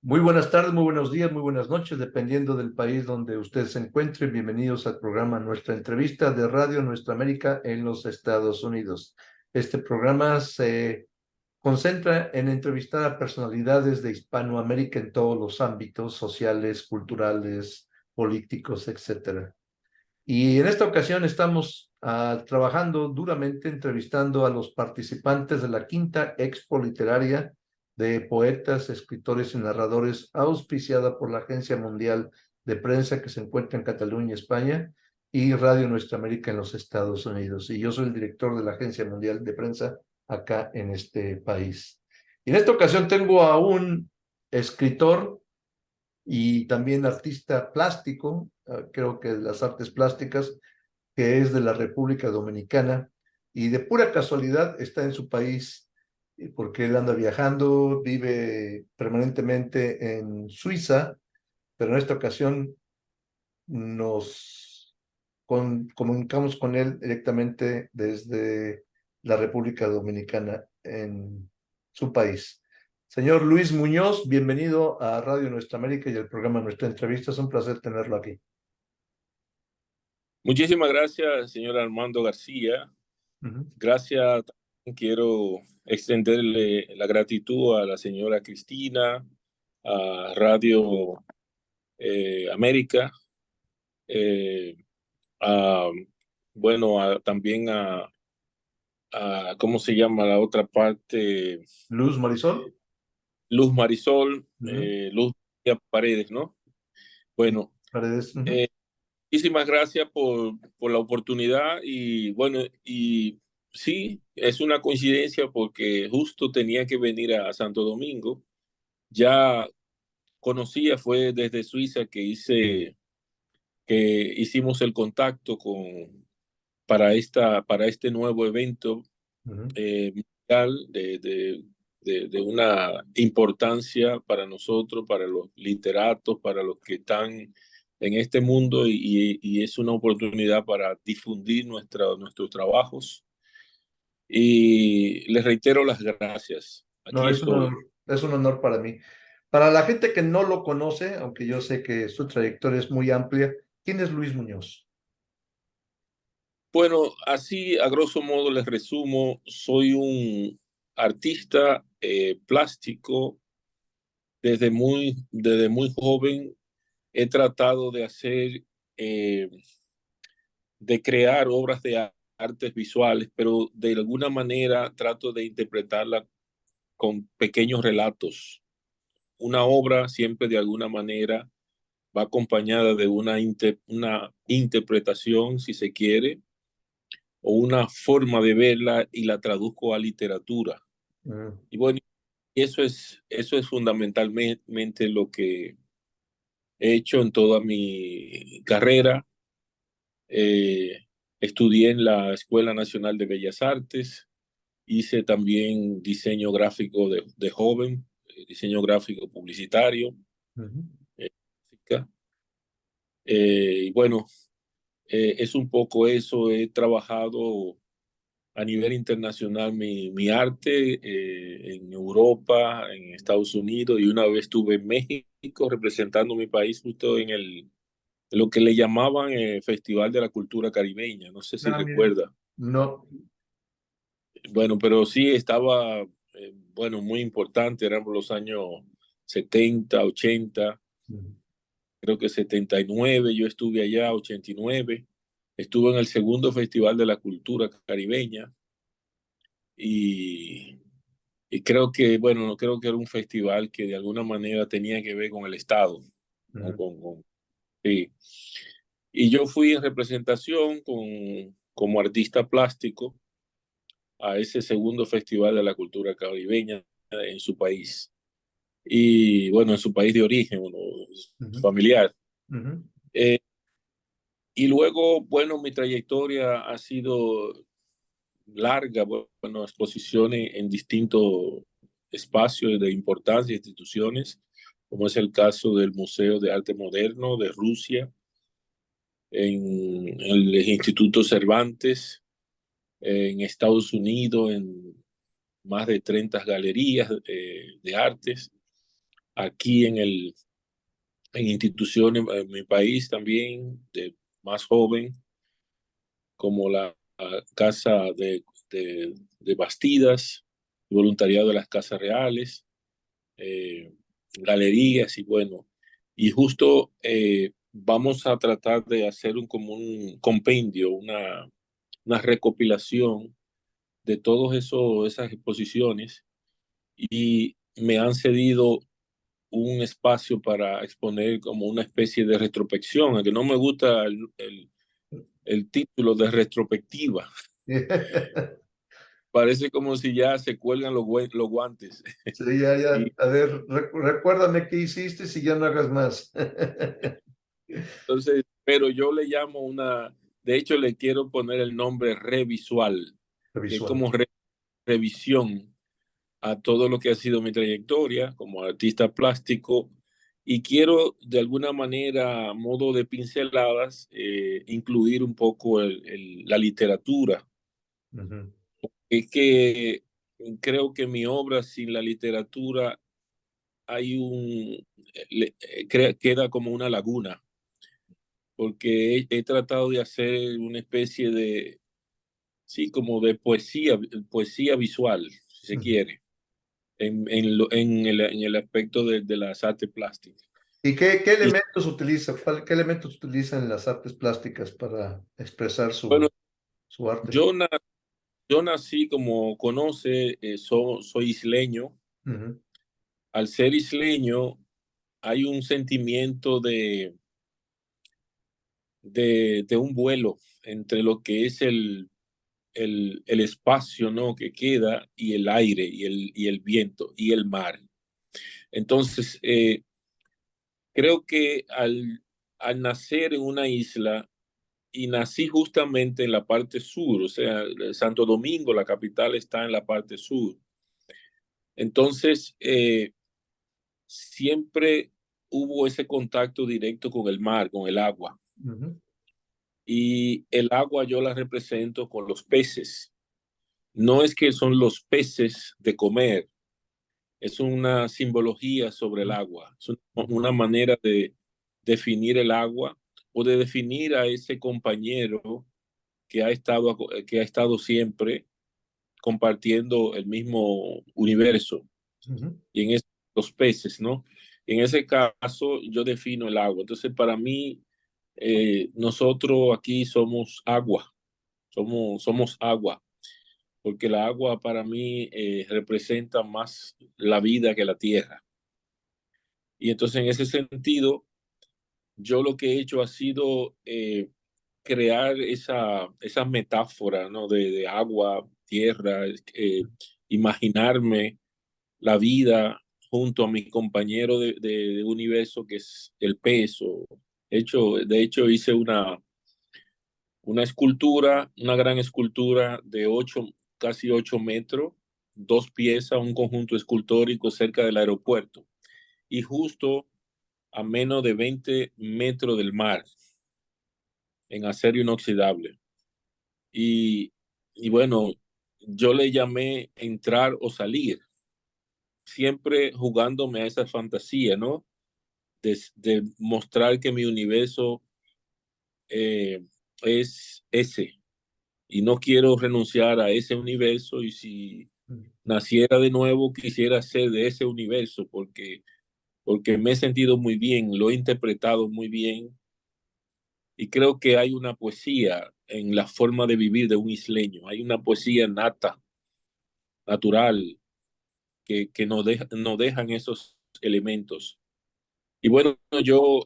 Muy buenas tardes, muy buenos días, muy buenas noches, dependiendo del país donde usted se encuentre. Bienvenidos al programa Nuestra Entrevista de Radio Nuestra América en los Estados Unidos. Este programa se concentra en entrevistar a personalidades de Hispanoamérica en todos los ámbitos sociales, culturales, políticos, etcétera. Y en esta ocasión estamos trabajando duramente entrevistando a los participantes de la quinta Expo Literaria de Poetas, Escritores y Narradores, auspiciada por la Agencia Mundial de Prensa que se encuentra en Cataluña, España, y Radio Nuestra América en los Estados Unidos. Y yo soy el director de la Agencia Mundial de Prensa acá en este país. Y en esta ocasión tengo a un escritor y también artista plástico, creo que de las artes plásticas, que es de la República Dominicana, y de pura casualidad está en su país, porque él anda viajando, vive permanentemente en Suiza, pero en esta ocasión nos comunicamos con él directamente desde la República Dominicana en su país. Señor Luis Muñoz, bienvenido a Radio Nuestra América y al programa Nuestra Entrevista. Es un placer tenerlo aquí. Muchísimas gracias, señor Armando García. Gracias. Quiero extenderle la gratitud a la señora Cristina, a Radio América, eh, a, también ¿cómo se llama la otra parte? Luz Marisol. Luz Marisol, Ujú. Luz Paredes, ¿no? Bueno, Paredes. muchísimas gracias por la oportunidad y bueno, y sí, es una coincidencia porque justo tenía que venir a Santo Domingo. Ya conocía, fue desde Suiza que hicimos el contacto para este nuevo evento mundial de una importancia para nosotros, para los literatos, para los que están en este mundo y es una oportunidad para difundir nuestros trabajos. Y les reitero las gracias. No, Aquí estoy. es un honor para mí. Para la gente que no lo conoce, aunque yo sé que su trayectoria es muy amplia, ¿quién es Luis Muñoz? Bueno, así a grosso modo les resumo, soy un artista plástico. Desde muy joven he tratado de eh, de crear obras de artes visuales, pero de alguna manera trato de interpretarla con pequeños relatos. Una obra siempre de alguna manera va acompañada de una interpretación, si se quiere, o una forma de verla y la traduzco a literatura. Mm. Y bueno, eso es fundamentalmente lo que he hecho en toda mi carrera. Eh, Estudié en la Escuela Nacional de Bellas Artes, hice también diseño gráfico de joven, diseño gráfico publicitario. Ujú. eh, y bueno, es un poco eso. He trabajado a nivel internacional mi arte en Europa, en Estados Unidos, y una vez estuve en México representando mi país justo lo que le llamaban Festival de la Cultura Caribeña. No sé si Ah, mire. recuerda. No. Bueno, pero sí estaba, bueno, muy importante. Eran los años 70, 80, Ujú. creo que 79. Yo estuve allá, 89. Estuve en el segundo Festival de la Cultura Caribeña y, y creo que, bueno, no creo que era un festival que de alguna manera tenía que ver con el Estado, ¿no? Ujú. Sí. Y yo fui en representación como artista plástico a ese segundo Festival de la Cultura Caribeña en su país. Y bueno, en su país de origen, bueno, Ujú. familiar. Ujú. Eh, y luego, bueno, mi trayectoria ha sido larga, bueno, exposiciones en distintos espacios de importancia, instituciones, como es el caso del Museo de Arte Moderno de Rusia, en el Instituto Cervantes, en Estados Unidos, en más de 30 galerías de artes. aquí en instituciones en mi país también, de más joven, como la Casa de Bastidas, voluntariado de las Casas Reales, eh, galerías y bueno, y justo vamos a tratar de hacer como un compendio, una recopilación de todas esas exposiciones y me han cedido un espacio para exponer como una especie de retrospección, aunque no me gusta el título de retrospectiva. Parece como si ya se cuelgan los guantes. Sí, ya, ya. Y A ver, recuérdame qué hiciste si ya no hagas más. entonces, pero yo le llamo de hecho le quiero poner el nombre revisual, que es Visual. como revisión a todo lo que ha sido mi trayectoria como artista plástico y quiero de alguna manera, a modo de pinceladas, incluir un poco la literatura. Ujú, Es que creo que mi obra sin la literatura hay queda como una laguna, porque he tratado de hacer una especie de, sí, como de poesía visual, si se ujú. quiere, en el aspecto de las artes plásticas. ¿Y qué Y elementos utiliza? ¿Qué elementos utilizan las artes plásticas para expresar bueno, su arte? yo, na- yo nací, como conoce, soy isleño. Ujú, Al ser isleño, hay un sentimiento de un vuelo entre lo que es el espacio, ¿no?, que queda y el aire y el viento y el mar. Entonces, creo que al nacer en una isla, y nací justamente en la parte sur, o sea, Santo Domingo, la capital, está en la parte sur. Entonces, siempre hubo ese contacto directo con el mar, con el agua. ujú, Y el agua yo la represento con los peces. No es que son los peces de comer, es una simbología sobre el ujú, agua, es ujú, una manera de definir el agua o de definir a ese compañero que ha estado siempre compartiendo el mismo universo. ujú. Y en los peces, ¿no? En ese caso yo defino el agua. Entonces, para mí, nosotros aquí somos agua, somos agua, porque la agua para mí representa más la vida que la tierra. Y entonces, en ese sentido, yo lo que he hecho ha sido crear esa metáfora, ¿no?, de agua, tierra, imaginarme la vida junto a mi compañero de universo, que es el peso. De hecho, hice una escultura, una gran escultura de casi 8 metros, 2 piezas, un conjunto escultórico cerca del aeropuerto y justo a menos de 20 metros del mar, en acero inoxidable. Y, y bueno, yo le llamé entrar o salir, siempre jugándome a esa fantasía, ¿no? De mostrar que mi universo eh, es ese y no quiero renunciar a ese universo y si naciera de nuevo quisiera ser de ese universo porque me he sentido muy bien, lo he interpretado muy bien y creo que hay una poesía en la forma de vivir de un isleño, hay una poesía nata, natural, que nos dejan esos elementos. Y bueno, yo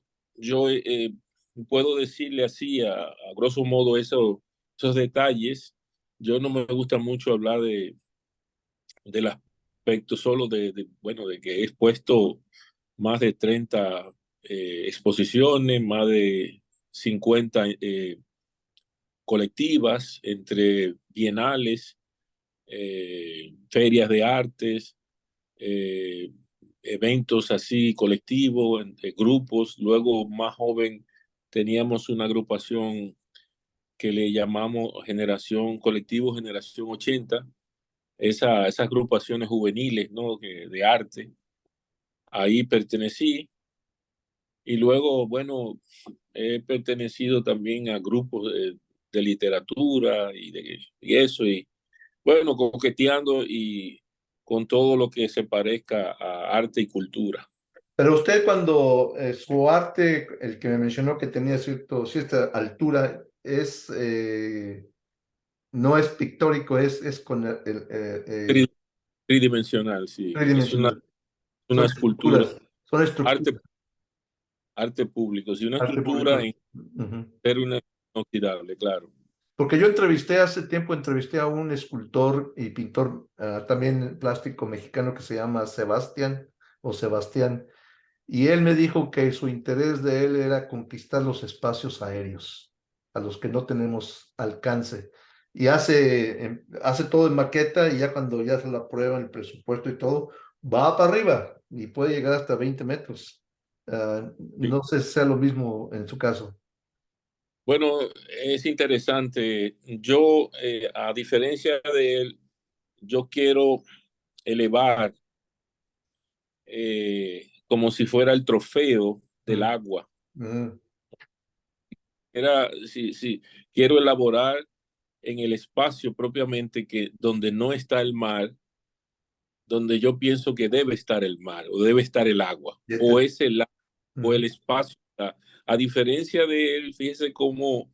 puedo decirle así, a grosso modo, esos detalles. Yo no me gusta mucho hablar del aspecto solo bueno, de que he expuesto más de 30 exposiciones, más de 50 colectivas, entre bienales, ferias de artes, eh, eventos así colectivos, entre grupos. Luego, más joven, teníamos una agrupación que le llamamos Colectivo Generación 80, esas agrupaciones juveniles, ¿no?, de arte. ahí pertenecí y luego, bueno, he pertenecido también a grupos de literatura y eso, y bueno, coqueteando y con todo lo que se parezca a arte y cultura. Pero usted cuando su arte, el que me mencionó que tenía cierta altura, no es pictórico, es con Tri- Tridimensional, sí. Es tridimensional. una Son escultura, estructuras, son arte, estructuras, arte público, sí, una arte escultura público. en Ujú. ser una inoxidable, claro. Porque yo hace tiempo entrevisté a un escultor y pintor también plástico mexicano que se llama Sebastián, y él me dijo que su interés de él era conquistar los espacios aéreos, a los que no tenemos alcance. Y hace todo en maqueta y ya cuando ya se la aprueba el presupuesto y todo, va para arriba y puede llegar hasta 20 metros. Sí. No sé si sea lo mismo en su caso. Bueno, es interesante. Yo, a diferencia de él, yo quiero elevar como si fuera el trofeo del Mm, agua. mm, Sí, quiero elaborar en el espacio propiamente que donde no está el mar, donde yo pienso que debe estar el mar o debe estar el agua, ya o te- es el agua o ujú. el espacio. A diferencia de él, fíjese cómo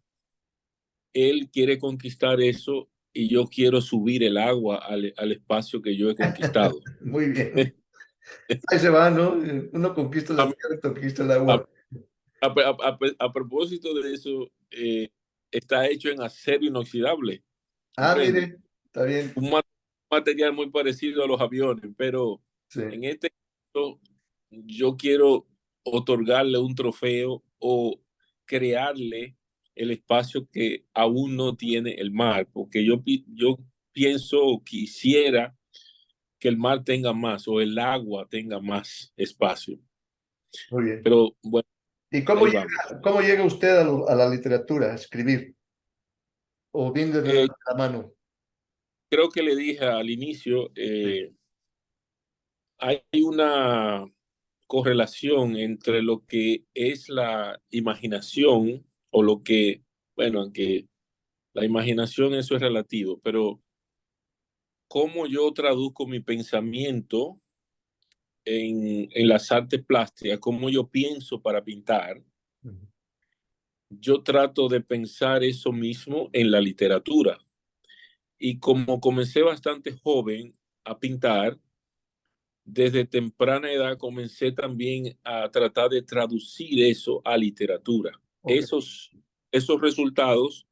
él quiere conquistar eso y yo quiero subir el agua al espacio que yo he conquistado. Muy bien. Ahí se va, ¿no? Uno conquista la A, tierra, conquista el a- agua. a propósito de eso, está hecho en acero inoxidable, Ah, ¿comprende? mire, está bien. Un material muy parecido a los aviones, pero Sí, en este caso yo quiero otorgarle un trofeo o crearle el espacio que aún no tiene el mar, porque yo pienso o quisiera que el mar tenga más o el agua tenga más espacio. muy bien. Pero bueno, ¿Y ahí vamos. cómo llega usted a la literatura, a escribir? ¿O bien de Eh, la mano? Creo que le dije al inicio, Sí. hay una correlación entre lo que es la imaginación o lo que, bueno, aunque la imaginación eso es relativo, pero cómo yo traduzco mi pensamiento en las artes plásticas, cómo yo pienso para pintar, Ujú. yo trato de pensar eso mismo en la literatura. Y como comencé bastante joven a pintar, desde temprana edad comencé también a tratar de traducir eso a literatura. Ok, Esos, esos resultados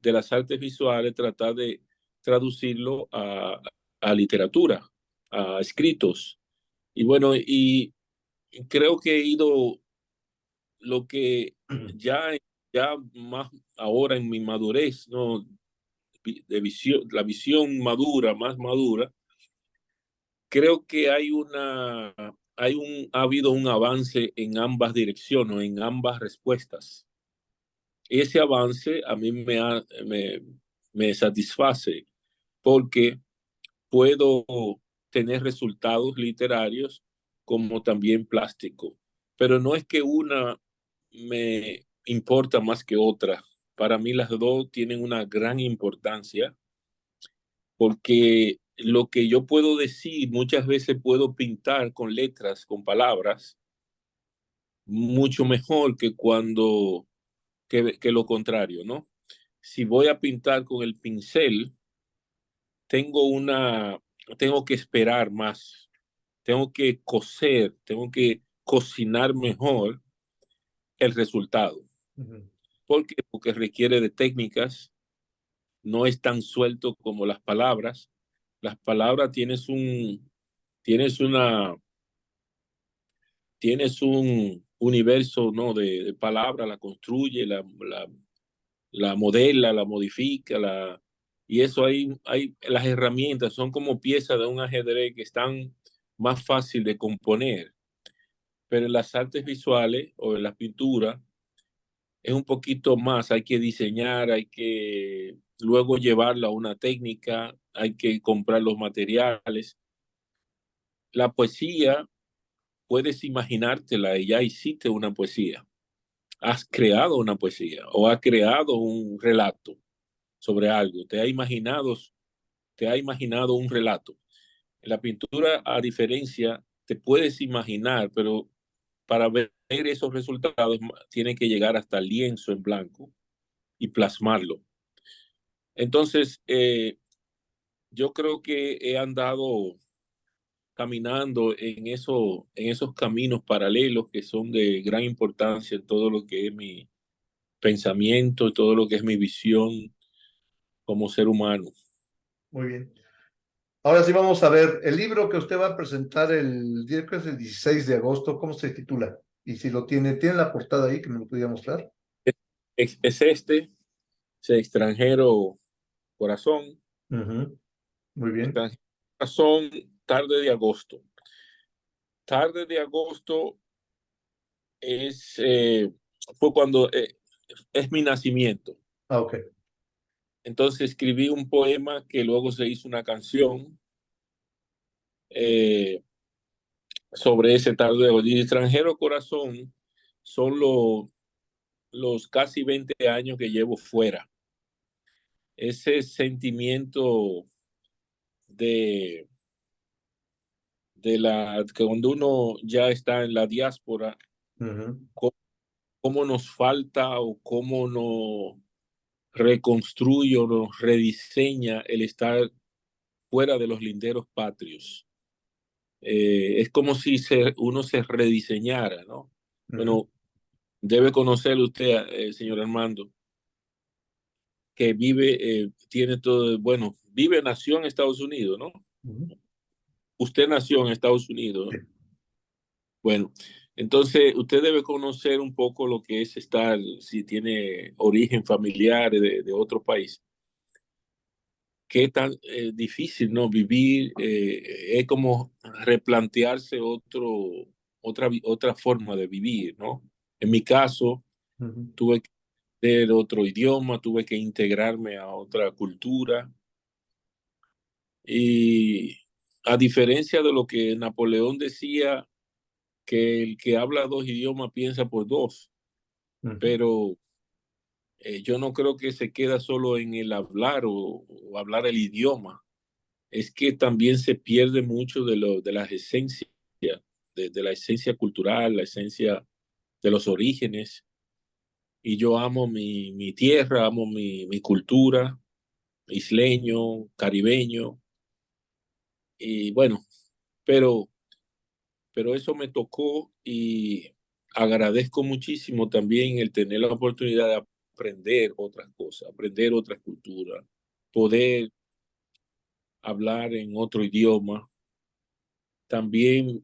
de las artes visuales, tratar de traducirlo a literatura, a escritos. Y bueno, y creo que he ido lo que ya, ya más ahora en mi madurez, ¿no? De visión, la visión madura, más madura, creo que ha habido un avance en ambas direcciones, en ambas respuestas. Ese avance a mí me satisface porque puedo tener resultados literarios como también plástico, pero no es que una me importa más que otra. Para mí las dos tienen una gran importancia porque lo que yo puedo decir, muchas veces puedo pintar con letras, con palabras, mucho mejor que que lo contrario, ¿no? Si voy a pintar con el pincel, tengo tengo que esperar más, tengo que coser, tengo que cocinar mejor el resultado. ujú, ¿Por qué? Porque requiere de técnicas, no es tan suelto como las palabras. Las palabras tienes una, tienes un universo, ¿no? De palabras, la construye, la modela, la modifica, y eso hay las herramientas, son como piezas de un ajedrez que están más fácil de componer, pero en las artes visuales o en la pintura es un poquito más, hay que diseñar, hay que luego llevarlo a una técnica, hay que comprar los materiales. La poesía puedes imaginártela y ya hiciste una poesía, has creado una poesía o has creado un relato sobre algo, te ha imaginado un relato. En la pintura, a diferencia, te puedes imaginar, pero para ver esos resultados tiene que llegar hasta el lienzo en blanco y plasmarlo. Entonces, yo creo que he andado caminando en esos caminos paralelos que son de gran importancia en todo lo que es mi pensamiento, todo lo que es mi visión como ser humano. Muy bien. Ahora sí vamos a ver el libro que usted va a presentar el día que es el 16 de agosto, ¿cómo se titula? Y si lo tiene la portada ahí que me lo podía mostrar. Es ese extranjero corazón, Ujú. Muy bien. extranjero corazón, tarde de agosto. Tarde de agosto es, fue cuando es mi nacimiento. Ah, ok. Entonces escribí un poema que luego se hizo una canción eh, sobre ese tarde de agosto. Y extranjero corazón son los casi 20 años que llevo fuera. Ese sentimiento de, que cuando uno ya está en la diáspora, Ujú, cómo, cómo nos falta o cómo nos reconstruye o nos rediseña el estar fuera de los linderos patrios. Es como si uno se rediseñara, ¿no? ujú, Bueno, debe conocer usted, señor Armando, que vive, tiene todo, bueno, nació en Estados Unidos, ¿no? ujú. Usted nació en Estados Unidos, Sí. ¿no? Bueno, entonces usted debe conocer un poco lo que es estar, si tiene origen familiar de otro país. Qué tan difícil, ¿no? Vivir, es como replantearse otra forma de vivir, ¿no? En mi caso, Ujú, tuve que aprender otro idioma, tuve que integrarme a otra cultura y a diferencia de lo que Napoleón decía, que el que habla dos idiomas piensa por dos, ujú, pero yo no creo que se queda solo en el hablar o hablar el idioma. Es que también se pierde mucho de las esencias, de la esencia cultural, la esencia de los orígenes. Y yo amo mi tierra, amo mi cultura, isleño, caribeño. Y bueno, pero, pero eso me tocó y agradezco muchísimo también el tener la oportunidad de aprender otras cosas, aprender otras culturas, poder hablar en otro idioma. También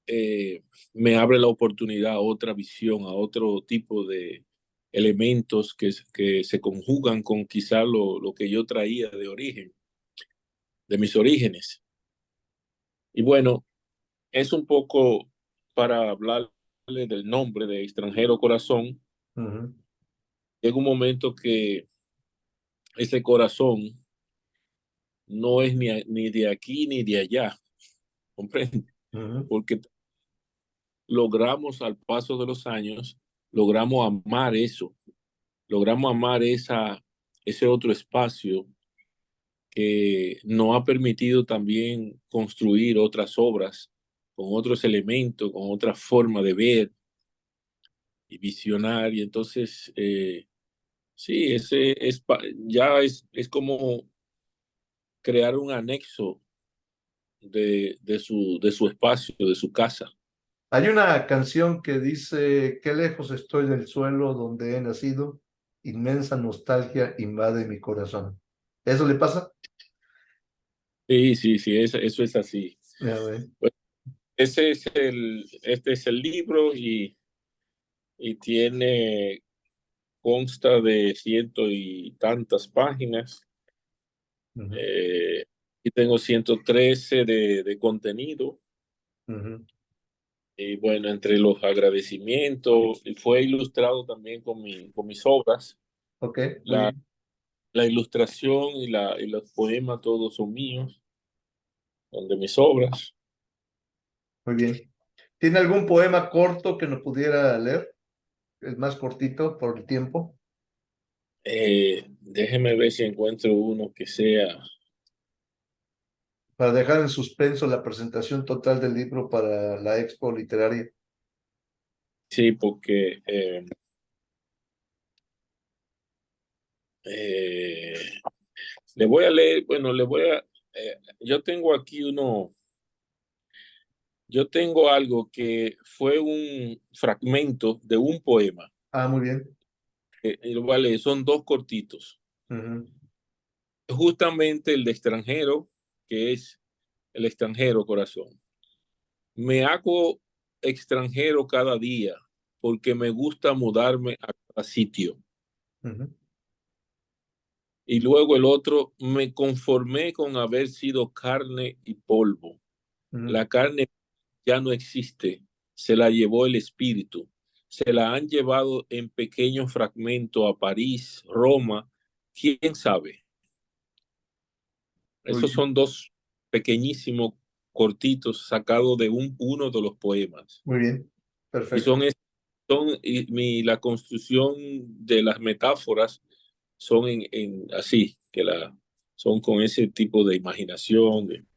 eh, me abre la oportunidad a otra visión, a otro tipo de elementos que se conjugan con quizá lo que yo traía de origen, de mis orígenes. Y bueno, es un poco para hablarle del nombre de extranjero corazón. ujú, Llega un momento que ese corazón no es ni de aquí ni de allá, ¿comprende? ujú, Porque logramos al paso de los años, logramos amar eso, logramos amar ese otro espacio que nos ha permitido también construir otras obras con otros elementos, con otra forma de ver y visionar. Y entonces, sí, es como crear un anexo de su espacio, de su casa. Hay una canción que dice, qué lejos estoy del suelo donde he nacido, inmensa nostalgia invade mi corazón. ¿Eso le pasa? Sí, sí, sí, eso es así. Ya ve. Pues, este es el libro y consta de ciento y tantas páginas. Ujú, Eh, y tengo 113 de contenido. ujú. Y bueno, entre los agradecimientos, y fue ilustrado también con mis obras. Ok, muy La, bien. la ilustración y los poemas todos son míos, son de mis obras. Muy bien. ¿Tiene algún poema corto que nos pudiera leer? El más cortito por el tiempo, Déjeme ver si encuentro uno que sea. para dejar en suspenso la presentación total del libro para la expo literaria. Sí, porque eh, le voy a leer, bueno, yo tengo aquí yo tengo algo que fue un fragmento de un poema. Ah, muy bien. Y lo voy a leer, son dos cortitos. Ujú, Justamente el de extranjero, que es el extranjero corazón. Me hago extranjero cada día porque me gusta mudarme a cada sitio. ujú, Y luego el otro, me conformé con haber sido carne y polvo. ujú. La carne ya no existe, se la llevó el espíritu. Se la han llevado en pequeños fragmentos a París, Roma, quién sabe. Muy Esos bien, son dos pequeñísimos cortitos sacados de uno de los poemas. muy bien. Y Perfecto. la construcción de las metáforas son así, son con ese tipo de imaginación.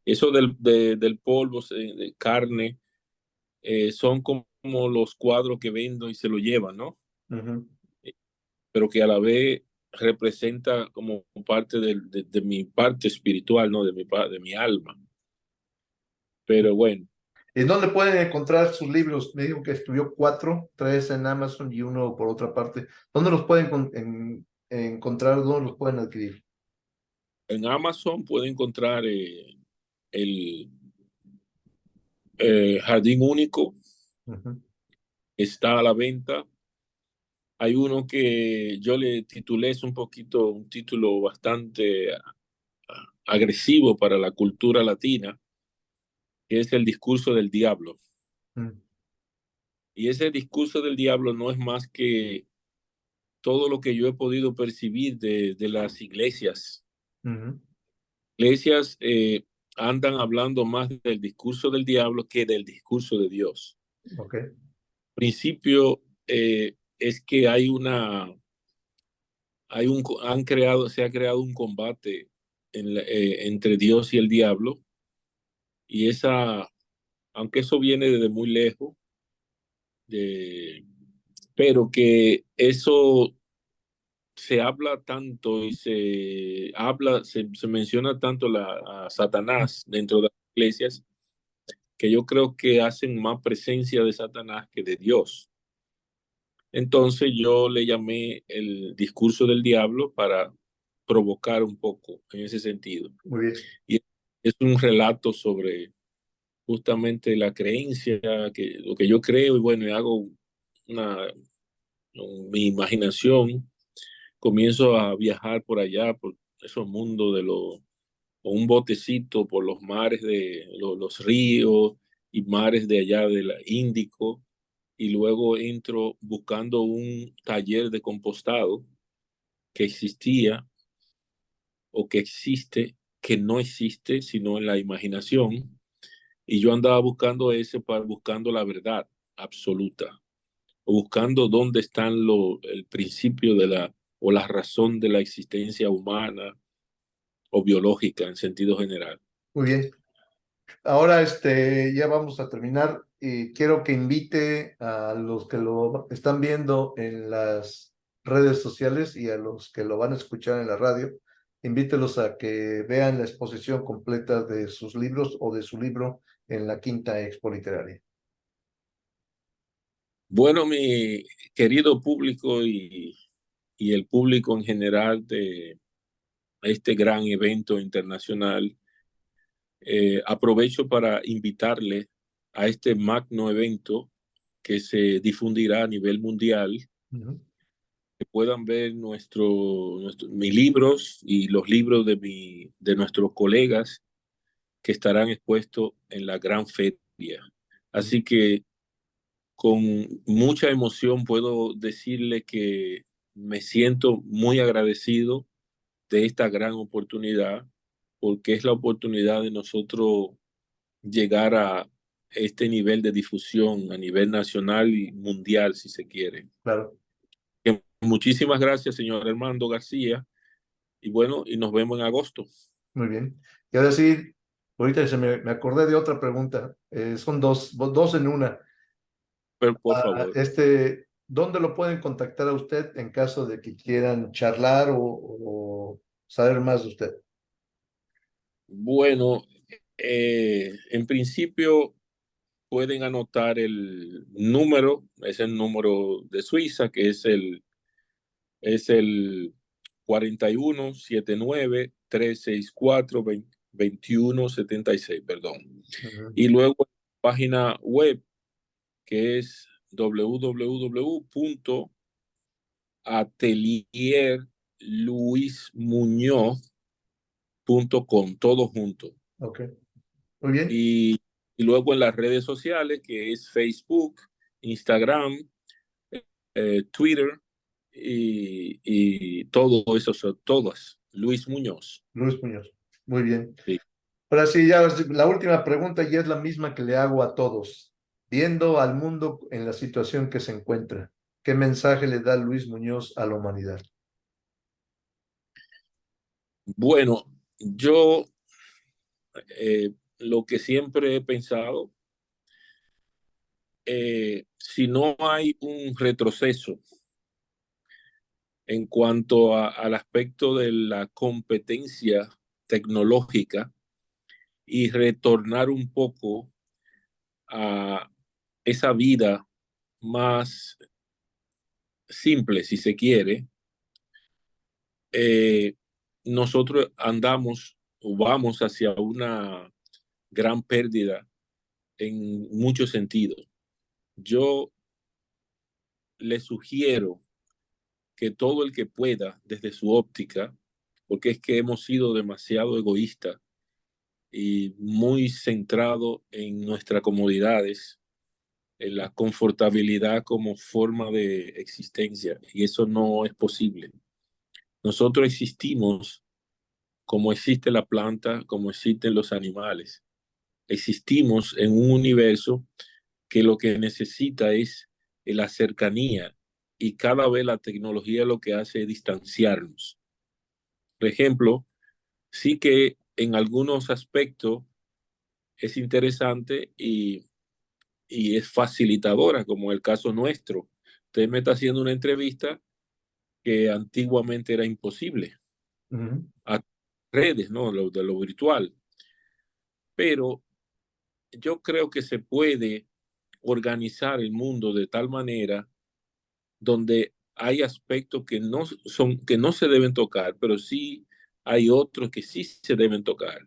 Eso del polvo, de carne, son como los cuadros que vendo y se lo llevan, ¿no? Ujú. Pero que a la vez representa como parte de mi parte espiritual, ¿no? De mi alma. Pero bueno, ¿En dónde pueden encontrar sus libros? Me dijo que estudió cuatro, tres en Amazon y uno por otra parte. ¿Dónde los pueden encontrar? ¿Dónde los pueden adquirir? en Amazon puede encontrar el Jardín Único, Ujú, está a la venta. Hay uno que yo le titulé, es un título bastante agresivo para la cultura latina, que es El discurso del diablo. ujú, Y ese discurso del diablo no es más que todo lo que yo he podido percibir de las iglesias. ujú. Iglesias andan hablando más del discurso del diablo que del discurso de Dios. Ok, Principio es que se ha creado un combate entre Dios y el diablo, y aunque eso viene desde muy lejos, de, pero que eso se habla tanto y se menciona tanto a Satanás dentro de las iglesias, que yo creo que hacen más presencia de Satanás que de Dios. Entonces yo le llamé el discurso del diablo para provocar un poco en ese sentido. muy bien. Y es un relato sobre justamente la creencia, lo que yo creo, y bueno, y hago una, mi imaginación, comienzo a viajar por allá, por esos mundos o un botecito por los mares los ríos y mares de allá del Índico, y luego entro buscando un taller de compostado que existía o que existe, que no existe sino en la imaginación, y yo andaba buscando buscando la verdad absoluta, o buscando dónde están el principio o la razón de la existencia humana o biológica en sentido general. Muy bien. Ahora ya vamos a terminar y quiero que invite a los que lo están viendo en las redes sociales y a los que lo van a escuchar en la radio, invítelos a que vean la exposición completa de sus libros o de su libro en la Quinta Expo Literaria. Bueno, mi querido público y el público en general de este gran evento internacional, aprovecho para invitarle a este magno evento que se difundirá a nivel mundial, Ujú. que puedan ver mis libros y los libros de nuestros colegas que estarán expuestos en la gran feria. Ujú. Así que con mucha emoción puedo decirle que me siento muy agradecido de esta gran oportunidad, porque es la oportunidad de nosotros llegar este nivel de difusión a nivel nacional y mundial, si se quiere. Claro. Muchísimas gracias, señor Armando García. Y bueno, y nos vemos en agosto. Muy bien. Y ahora sí, ahorita me acordé de otra pregunta. Son dos en una. Pero, por favor. ¿Dónde lo pueden contactar a usted en caso de que quieran charlar o saber más de usted? Bueno, en principio pueden anotar el número, es el número de Suiza, que es el 4179-364-2176, perdón. Ujú. Y luego página web, que es www.atelierluismuñoz.com, todo junto. Ok, muy bien. Y, y luego en las redes sociales, que es Facebook, Instagram, Twitter y todo eso, son todas. Luis Muñoz. Luis Muñoz. Muy bien. Sí. Ahora sí, ya la última pregunta y es la misma que le hago a todos. Viendo al mundo en la situación que se encuentra, ¿qué mensaje le da Luis Muñoz a la humanidad? Bueno, yo lo que siempre he pensado, si no hay un retroceso en cuanto al aspecto de la competencia tecnológica y retornar un poco a esa vida más simple, si se quiere, eh, nosotros andamos o vamos hacia una gran pérdida en muchos sentidos. Yo le sugiero que todo el que pueda, desde su óptica, porque es que hemos sido demasiado egoístas y muy centrados en nuestras comodidades, en la confortabilidad como forma de existencia, y eso no es posible. Nosotros existimos como existe la planta, como existen los animales. Existimos en un universo que lo que necesita es la cercanía, y cada vez la tecnología lo que hace es distanciarnos. Por ejemplo, sí que en algunos aspectos es interesante y es facilitadora, como el caso nuestro. Usted me está haciendo una entrevista que antiguamente era imposible Ujú. a redes, ¿no? De lo virtual. Pero yo creo que se puede organizar el mundo de tal manera donde hay aspectos que no se deben tocar, pero sí hay otros que sí se deben tocar.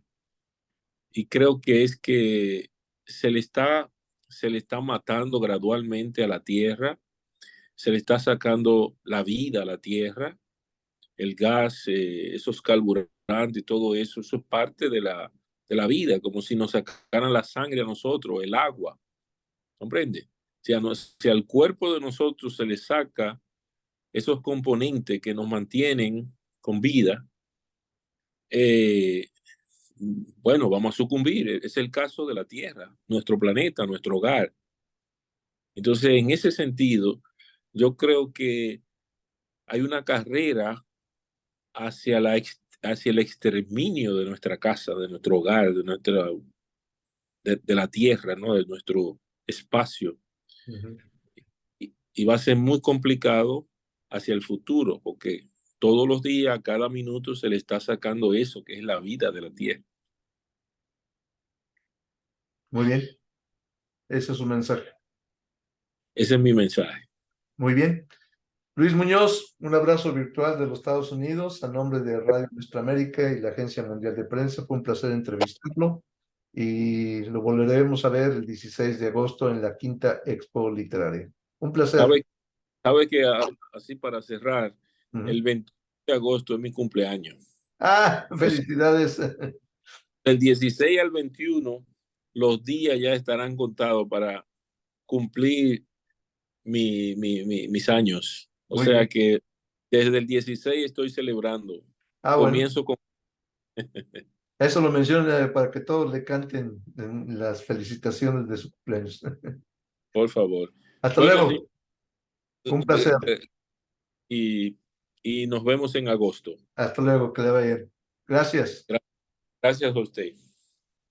Y creo que es que se le está, se le está matando gradualmente a la tierra, se le está sacando la vida a la tierra, el gas, esos carburantes y todo eso, eso es parte de la vida, como si nos sacaran la sangre a nosotros, el agua, ¿comprende? Si al cuerpo de nosotros se le saca esos componentes que nos mantienen con vida, eh, bueno, vamos a sucumbir. Es el caso de la Tierra, nuestro planeta, nuestro hogar. Entonces, en ese sentido, yo creo que hay una carrera hacia el exterminio de nuestra casa, de nuestro hogar, de la Tierra, ¿no? De nuestro espacio. Ujú. Y va a ser muy complicado hacia el futuro, porque todos los días, cada minuto, se le está sacando eso, que es la vida de la Tierra. Muy bien, ese es su mensaje. Ese es mi mensaje. Muy bien. Luis Muñoz, un abrazo virtual de los Estados Unidos a nombre de Radio Nuestra América y la Agencia Mundial de Prensa. Fue un placer entrevistarlo y lo volveremos a ver el 16 de agosto en la Quinta Expo Literaria. Un placer. ¿Sabe, sabe que así para cerrar, Ujú. el 21 de agosto es mi cumpleaños? Ah, O sea, felicidades. del 16 al 21, los días ya estarán contados para cumplir mis años. O Muy sea bien. que desde el 16 estoy celebrando. Ah, bueno. Comienzo con Eso lo menciona para que todos le canten las felicitaciones de su cumpleaños. Por favor. Hasta Bueno, Nick, luego. Un placer. y, y nos vemos en agosto. Hasta luego. Que le vaya bien. Gracias. Gracias a usted.